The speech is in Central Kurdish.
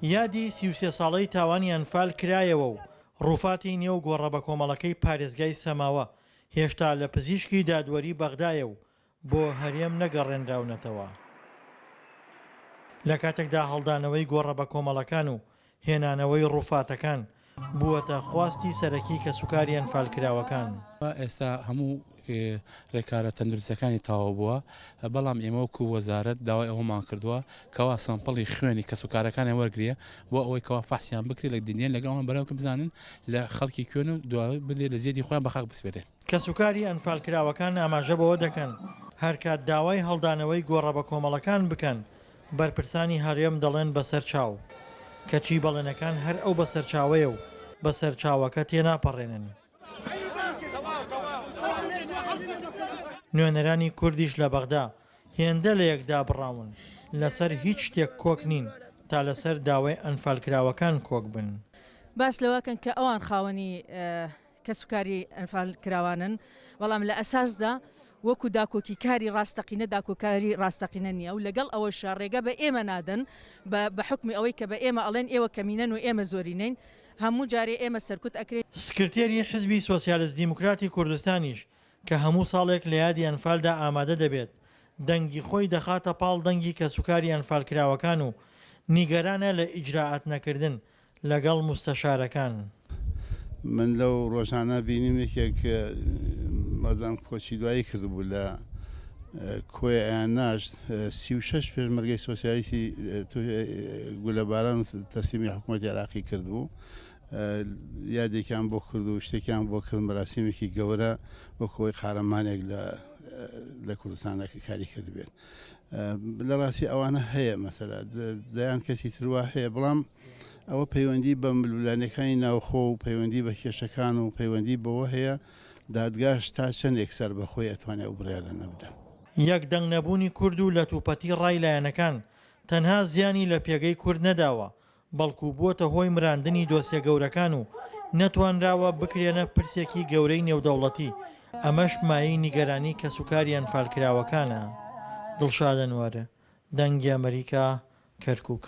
یادی 33 ساڵەی تاوانی ئەنفال کرایەوە و ڕووفاتی نێو گۆڕە بە کۆمەڵەکەی پارێزگای سەماوە هێشتا لە پزیشکی دادوەری بەغدایە و بۆ هەرێم نەگەڕێنراونەتەوە. لە کاتێکدا هەڵدانەوەی گۆڕە بە کۆمەڵەکان و هێنانەوەی ڕووفاتەکان بووەتە خواستی سەرەکی کە سوکاری ئەنفالکراوەکان. ئێستا هەموو ڕێکارە تەندروستەکانی تاوا بووە، بەڵام ئێمە وەکو وەزارەت داوای ئەومان کردووە کەوا سامپڵی خوێنی کە سوکارەکانی وەرگریە بۆ ئەوەی کەوا فحسیان بکرێت لە دنیای لەگەڵمان بەراو بزانن لە خەڵکی کوێن و دوای بدێت لە زیێدی خۆیان بەخاک بسپێرێن. کە سوکاری ئەنفالکراوەکان ئاماژە بەوە دەکەن هەر کات داوای هەڵدانەوەی گۆڕە بە کۆمەڵەکان بکەن بەرپرسانی هەرێم دەڵێن بەسەر چاو کەچی بەڵێنەکان هەر ئەو بەسەر چاوەیە و بەسەر چاوەکە تێناپەڕێنن. نوێنەرانی کوردیش لە بەغدا هێندە لە یەکدا بڕاون لەسەر هیچ شتێک کۆک نین تا لەسەر داوای ئەنفالکراوەکان کۆک بن. باس لەوەکەن کە ئەوان خاوەنی کە سوکاری ئەنفالکراوانن، بەڵام لە ئەساسدا وەکو داکۆکی کاری ڕاستەقینە داکۆکاری ڕاستەقینە نییە و لەگەڵ ئەوە شارڕێگە بە ئێمە نادەن بە حکمی ئەوەی کە بە ئێمە ئەڵێن ئێوە کەمینەن و ئێمە زۆرینەین، هەموو جارێ ئێمە سەرکوت ئەکرێت. سکرتێری حزبی سۆسیالیست دیموکراتی کوردستانیش کە هەموو ساڵێک لە یادی ئەنفالدا ئامادە دەبێت دەنگی خۆی دەخاتە پاڵ دەنگی کە سوکاری ئەنفالکراوەکان و نیگەرانە لە ئیجراعات نەکردن لەگەڵ مستەشارەکان. من لەو ڕۆژانە بینیمێکێک مەدەم کۆچی دوایی کردبوو لە کۆی ئایانناشت 36 پێشمەرگەی سۆسیالیستی گولەباران تەسلیمی حکوومەتی عێراقی کردبوو، یادێکیان بۆ کرد و شتێکیان بۆ کرد مەراسیمێکی گەورە وەکەوەی قارەمانێک لە کوردستانە کاری کردبێت. لە ڕاستی ئەوانە هەیە مەسەلا دەیان کەسی تروا هەیە، بەڵام ئەوە پەیوەندی بە ملولانەکانی ناوخۆ و پەیوەندی بە کێشەکان و پەیوەندی بەوە هەیە دادگاش تا چەندێک سەر بەخۆی ئەتوانێت ئەو بڕیارە نەبدە. یەک دەنگ نەبوونی کورد و لە تووپەتی ڕای لایەنەکان تەنها زیانی لە پێگەی کورد نەداوە، بەڵکو بووەتە هۆی مراندنی دۆسیە گەورەکان و نەتوانراوە بکرێنە پرسێکی گەورەی نێودەوڵەتی. ئەمەش مایەی نیگەرانی کە سوکاری ئەنفالکراوەکانە. دڵشاد ئەنوەر، دەنگی ئەمریکا، کەرکووک.